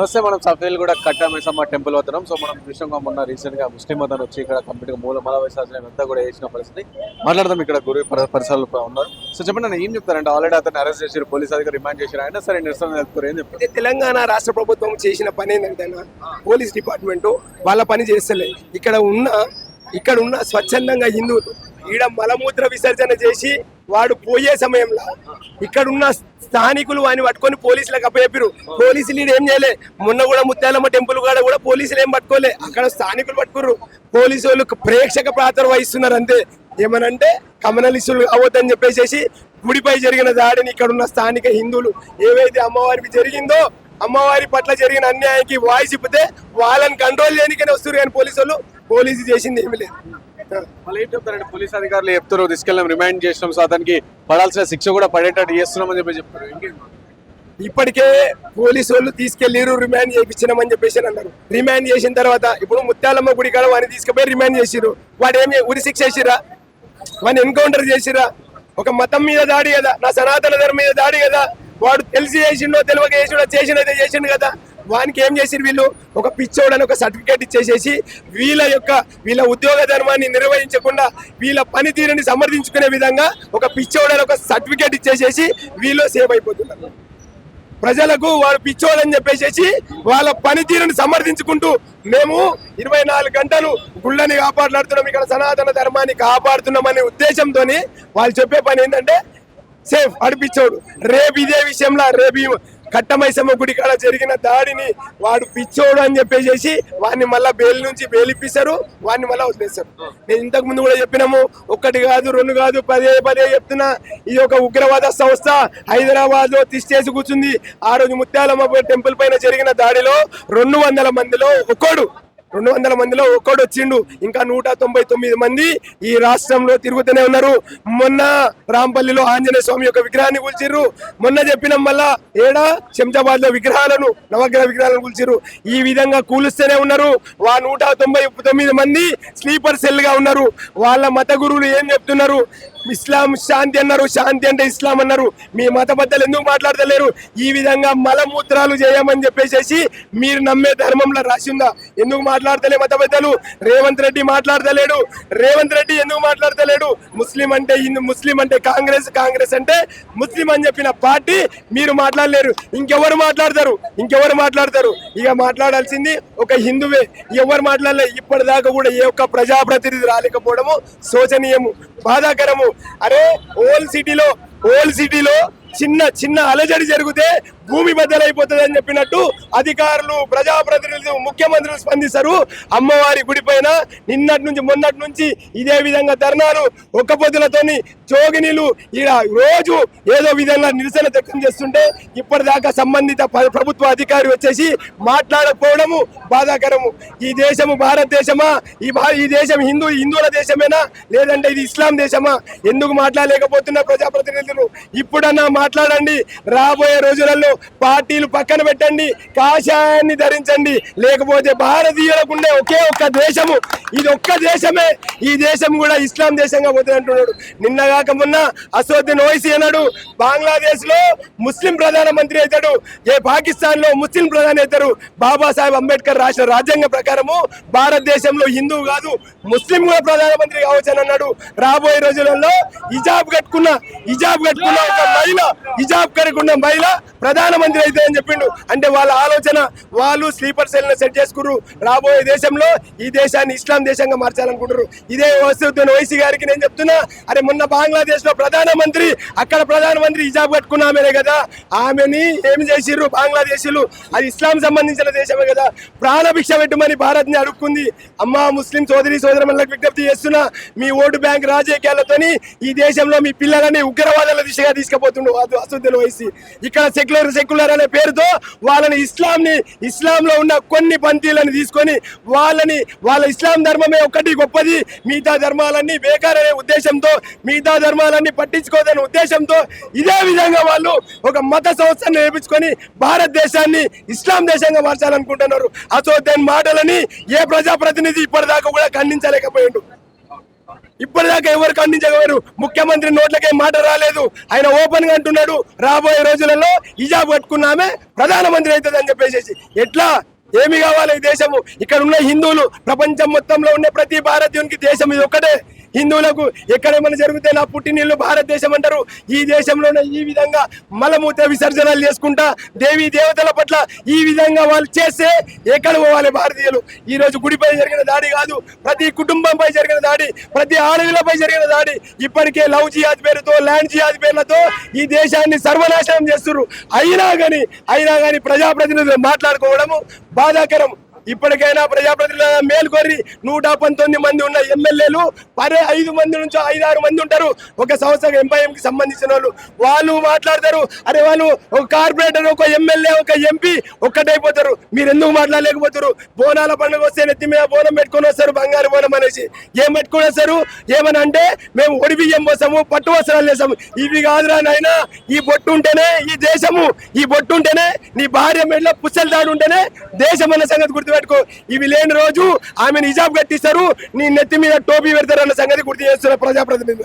నమస్తే. మనం సఫేల్ కూడా కట్టమైసమ్మ టెంపుల్ వస్తున్నాం. సో మనం విషయంగా మొన్న రీసెంట్ గా ముస్లిం మతం వచ్చి ఇక్కడ కంప్లీట్ గా మూల మలవేశాసనం అంతా కూడా వేసిన పరిస్థితి మాట్లాడదాం. ఇక్కడ గురి పరిసరాలు ఉన్నారు. సో చెప్పండి, ఏం చెప్తారంటే ఆల్రెడీ అతను అరెస్ట్ చేసి పోలీస్ అధికారి రిమాండ్ చేశారు. అయినా సరే నిరసన తెలుపుతారు, ఏం చెప్తారు? తెలంగాణ రాష్ట్ర ప్రభుత్వం చేసిన పని ఏంటంటే పోలీస్ డిపార్ట్మెంట్ వాళ్ళ పని చేస్తలే. ఇక్కడ ఉన్న స్వచ్ఛందంగా హిందువులు ఈడ మలమూత్ర విసర్జన చేసి వాడు పోయే సమయంలో ఇక్కడున్న స్థానికులు వాడిని పట్టుకొని పోలీసులకు అప్పచెప్పారు. పోలీసులు ఏం చేయలే. మొన్న కూడా ముత్యాలమ్మ టెంపుల్ కూడా పోలీసులు ఏం పట్టుకోలే, అక్కడ స్థానికులు పట్టుకుర్రు. పోలీసు వాళ్ళు ప్రేక్షక పాత్ర వహిస్తున్నారు అంతే. ఏమనంటే కమ్యూనలిస్టులు కావద్దని చెప్పేసి గుడిపై జరిగిన దాడిని ఇక్కడ ఉన్న స్థానిక హిందువులు ఏవైతే అమ్మవారికి జరిగిందో అమ్మవారి పట్ల జరిగిన అన్యాయానికి వాయిస్ ఇప్పితే వాళ్ళని కంట్రోల్ చేయడానికనే వస్తారు. కానీ పోలీసు చేసింది ఏమి లేదు. మళ్ళీ ఏం చెప్తారంటే పోలీస్ అధికారులు చెప్తారు తీసుకెళ్ళాం, రిమాండ్ చేసినాం, సో అతనికి పడాల్సిన శిక్ష కూడా పడేటట్టు చేస్తున్నామని చెప్పి చెప్తారు. ఇప్పటికే పోలీసు వాళ్ళు తీసుకెళ్లిరు, రిమాండ్ చేయించినామని చెప్పేసి అన్నారు. రిమాండ్ చేసిన తర్వాత ఇప్పుడు ముత్యాలమ్మ గుడి కాడ వాడిని తీసుకుపోయి రిమాండ్ చేసిరు. వాడు ఏమి ఉరి శిక్ష చేసిరా, వాడిని ఎన్కౌంటర్ చేసిరా? ఒక మతం మీద దాడి కదా, నా సనాతన ధర్మం మీద దాడి కదా. వాడు తెలిసి చేసిండో తెలియక చేసిండో చేసినైతే చేసిండు కదా. వానికి ఏం చేసిరు వీళ్ళు? ఒక పిచ్చోడని ఒక సర్టిఫికేట్ ఇచ్చేసేసి వీళ్ళ ఉద్యోగ ధర్మాన్ని నిర్వహించకుండా వీళ్ళ పనితీరుని సమర్థించుకునే విధంగా ఒక పిచ్చోడని ఒక సర్టిఫికేట్ ఇచ్చేసేసి వీళ్ళు సేవ్ అయిపోతున్నారు. ప్రజలకు వాడు పిచ్చోడని చెప్పేసి వాళ్ళ పనితీరుని సమర్థించుకుంటూ మేము 24 గంటలు గుళ్ళని కాపాడుతున్నాం, ఇక్కడ సనాతన ధర్మాన్ని కాపాడుతున్నామనే ఉద్దేశంతో వాళ్ళు చెప్పే పని ఏంటంటే సేఫ్ అడిపించోడు. రేపు ఇదే విషయంలో రేపు కట్టమైసమ్మ గుడి కాడ జరిగిన దాడిని వాడు పిచ్చోడు అని చెప్పేసి వాడిని మళ్ళా బెయిల్ నుంచి బెయిలిప్పిస్తారు, వాడిని మళ్ళీ వదిలేస్తారు. నేను ఇంతకు ముందు కూడా చెప్పినాము, 1 కాదు 2 కాదు, పదే చెప్తున్నా. ఇది ఒక ఉగ్రవాద సంస్థ హైదరాబాద్ లో తిష్టేసి కూర్చుంది. ఆ రోజు ముత్యాలమ్మ టెంపుల్ పైన జరిగిన దాడిలో 200 మందిలో ఒక్కడు వచ్చిండు. ఇంకా 199 మంది ఈ రాష్ట్రంలో తిరుగుతూనే ఉన్నారు. మొన్న రాంపల్లిలో ఆంజనేయ స్వామి యొక్క విగ్రహాన్ని కూల్చిర్రు. మొన్న చెప్పిన మళ్ళా శంషాబాద్ లో నవగ్రహ విగ్రహాలను కూల్చిర్రు. ఈ విధంగా కూలుస్తూనే ఉన్నారు. 199 మంది స్లీపర్ సెల్ గా ఉన్నారు. వాళ్ళ మత గురువులు ఏం చెప్తున్నారు? ఇస్లాం శాంతి అన్నారు, శాంతి అంటే ఇస్లాం అన్నారు. మీ మత పెద్దలు ఎందుకు మాట్లాడతలేరు? ఈ విధంగా మలమూత్రాలు చేయమని చెప్పేసి మీరు నమ్మే ధర్మంలో రాసి ఉందా? ఎందుకు మాట్లాడతలే మత పెద్దలు? రేవంత్ రెడ్డి మాట్లాడతలేడు. ఎందుకు మాట్లాడతలేడు? ముస్లిం అంటే కాంగ్రెస్ అంటే ముస్లిం అని చెప్పిన పార్టీ మీరు మాట్లాడలేరు. ఇంకెవరు మాట్లాడతారు? ఇక మాట్లాడాల్సింది ఒక హిందువే. ఎవరు మాట్లాడలే ఇప్పటిదాకా కూడా. ఏ ఒక్క ప్రజాప్రతినిధి రాలేకపోవడము శోచనీయము, బాధాకరము. అరే ఓల్డ్ సిటీలో చిన్న అలజడి జరిగితే భూమి బద్దలైపోతుంది అని చెప్పినట్టు అధికారులు, ప్రజాప్రతినిధులు, ముఖ్యమంత్రులు స్పందిస్తారు. అమ్మవారి గుడి పైన మొన్నటి నుంచి ఇదే విధంగా ధర్నాలు, ఒక్క పొద్దులతోని జోగినీలు ఈడ రోజు ఏదో విధంగా నిరసన వ్యక్తం చేస్తుంటే ఇప్పటిదాకా సంబంధిత ప్రభుత్వ అధికారి వచ్చేసి మాట్లాడకపోవడము బాధాకరము. ఈ దేశము భారతదేశమా? ఈ దేశం హిందువుల దేశమేనా, లేదంటే ఇది ఇస్లాం దేశమా? ఎందుకు మాట్లాడలేకపోతున్న ప్రజాప్రతినిధులు? ఇప్పుడన్నా మాట్లాడండి. రాబోయే రోజులలో పార్టీలు పక్కన పెట్టండి, కాషాయాన్ని ధరించండి. లేకపోతే భారతీయులకు ఉండే ఒకే ఒక్క దేశము, ఇది ఒక్క దేశమే. ఈ దేశం కూడా ఇస్లాం దేశంగా పోతుంది అంటున్నాడు. నిన్నగాక మొన్న అసదుద్దీన్ ఓవైసీ అన్నాడు బంగ్లాదేశ్ లో ముస్లిం ప్రధానమంత్రి అవుతాడు, పాకిస్తాన్ లో ముస్లిం ప్రధాని అవుతారు. బాబాసాహెబ్ అంబేద్కర్ రాసిన రాజ్యాంగం ప్రకారము భారతదేశంలో హిందువు కాదు ముస్లిం కూడా ప్రధానమంత్రి కావచ్చు అని అన్నాడు. రాబోయే రోజులలో హిజాబ్ కట్టుకున్న మహిళ ప్రధానమంత్రి అయితే అని చెప్పిండు. అంటే వాళ్ళ ఆలోచన, వాళ్ళు స్లీపర్ సెల్ సెట్ చేసుకున్నారు. రాబోయే దేశంలో ఈ దేశాన్ని ఇస్లాం దేశంగా మార్చాలనుకుంటారు. ఇదే అసదుద్దీన్ ఓవైసీ గారికి నేను చెప్తున్నా, అరే మొన్న బంగ్లాదేశ్ లో అక్కడ ప్రధానమంత్రి హిజాబ్ కట్టుకున్నామేనే కదా. ఆమెని ఏమి చేసిర్రు బంగ్లాదేశీలు? అది ఇస్లాం సంబంధించిన దేశమే కదా. ప్రాణభిక్ష పెట్టమని భారత్ ని అడుక్కుంది. అమ్మా ముస్లిం సోదరులకు విజ్ఞప్తి చేస్తున్నా, మీ ఓటు బ్యాంక్ రాజకీయాలతోని ఈ దేశంలో మీ పిల్లలని ఉగ్రవాదాల దిశగా తీసుకుపోతుండు అసదుద్దీన్ ఓవైసీ. ఇక్కడ సెక్యులర్ అనే పేరుతో వాళ్ళని ఇస్లాంలో ఉన్న కొన్ని పంథీలను తీసుకొని వాళ్ళ ఇస్లాం ధర్మమే ఒక్కటి గొప్పది, మిగతా ధర్మాలన్నీ బేకారనే ఉద్దేశంతో, మిగతా ధర్మాలన్నీ పట్టించుకోదనే ఉద్దేశంతో ఇదే విధంగా వాళ్ళు ఒక మత సంస్థను నేర్పించుకొని భారతదేశాన్ని ఇస్లాం దేశంగా మార్చాలనుకుంటున్నారు. అసదుద్దీన్ మాటలని ఏ ప్రజాప్రతినిధి ఇప్పటిదాకా కూడా ఖండించలేకపోయిండు. ఇప్పటిదాకా ఎవరు ఖండించగలరు? ముఖ్యమంత్రి నోట్లకే మాట రాలేదు. ఆయన ఓపెన్ గా అంటున్నాడు రాబోయే రోజులలో హిజాబ్ కట్టుకున్నామే ప్రధానమంత్రి అవుతుంది అని చెప్పేసి. ఎట్లా ఏమి కావాలి ఈ దేశము? ఇక్కడ ఉన్న హిందువులు ప్రపంచం మొత్తంలో ఉండే ప్రతి భారతీయునికి దేశం ఇది ఒక్కటే. హిందువులకు ఎక్కడేమైనా జరిగితే నా పుట్టినిల్లు భారతదేశం అంటారు. ఈ దేశంలోనే ఈ విధంగా మలమూత్ర విసర్జనలు చేసుకుంటా దేవీ దేవతల పట్ల ఈ విధంగా వాళ్ళు చేస్తే ఎక్కడ పోవాలి భారతీయులు? ఈ రోజు గుడిపై జరిగిన దాడి కాదు, ప్రతి కుటుంబంపై జరిగిన దాడి, ప్రతి ఆడవిలపై జరిగిన దాడి. ఇప్పటికే లవ్ జిహాద్ పేరుతో ల్యాండ్ జిహాద్ పేర్లతో ఈ దేశాన్ని సర్వనాశనం చేస్తున్నారు. అయినా కానీ ప్రజాప్రతినిధులు మాట్లాడుకోవడము బాధాకరం. ఇప్పటికైనా ప్రజాప్రతినిధుల మేల్కొరి 119 మంది ఉన్న ఎమ్మెల్యేలు 5 మంది నుంచి 5-6 మంది ఉంటారు ఒక సంస్థ ఎంపైఎంకి సంబంధించిన వాళ్ళు మాట్లాడతారు. అరే వాళ్ళు ఒక కార్పొరేటర్, ఒక ఎమ్మెల్యే, ఒక ఎంపీ ఒక్కటైపోతారు. మీరు ఎందుకు మాట్లాడలేకపోతారు? బోనాల పండుగ వస్తే నెత్తి మీద బోనం పెట్టుకొని వస్తారు, బంగారు బోనం అనేసి. ఏం పెట్టుకొని వస్తారు? ఏమని అంటే మేము ఒడి బియ్యం పోసాము, పట్టు వస్త్రాలు వేసాము. ఇవి కాదురా నాయనా, ఈ బొట్టు ఉంటేనే ఈ దేశము, ఈ బొట్టు ఉంటేనే నీ భార్య మెడలో పుస్తలు దాడి ఉంటేనే దేశం అన్న సంగతి గుర్తుపెట్టుకో. ఇవి లేని రోజు ఆమెను హిజాబ్ కట్టిస్తారు, నీ నెత్తి మీద టోపీ పెడతారు అన్న సంగతి గుర్తు చేస్తున్న ప్రజాప్రతినిధులు.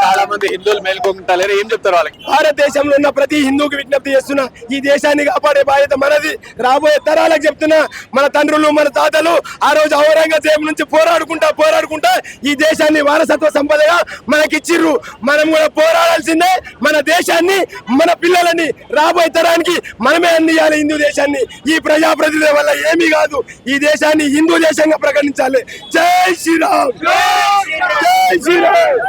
చాలా మంది హిందువులు మేల్కొంటారు, ఏం చెప్తారు వాళ్ళకి? భారతదేశంలో ఉన్న ప్రతి హిందూకి విజ్ఞప్తి చేస్తున్నా, ఈ దేశాన్ని కాపాడే బాధ్యత మనది. రాబోయే తరాలకు చెప్తున్నా, మన తండ్రులు మన తాతలు ఆ రోజు ఔరంగజేబు నుంచి పోరాడుకుంటా ఈ దేశాన్ని వారసత్వ సంపదగా మనకిచ్చిర్రు. మనం కూడా పోరాడాల్సిందే. మన దేశాన్ని, మన పిల్లలని రాబోయే తరానికి మనమే అందియాలి. హిందూ దేశాన్ని ఈ ప్రజాప్రతినిధుల వల్ల ఏమీ కాదు. ఈ దేశాన్ని హిందూ దేశంగా ప్రకటించాలి. జై శ్రీరామ్, జై శ్రీరామ్.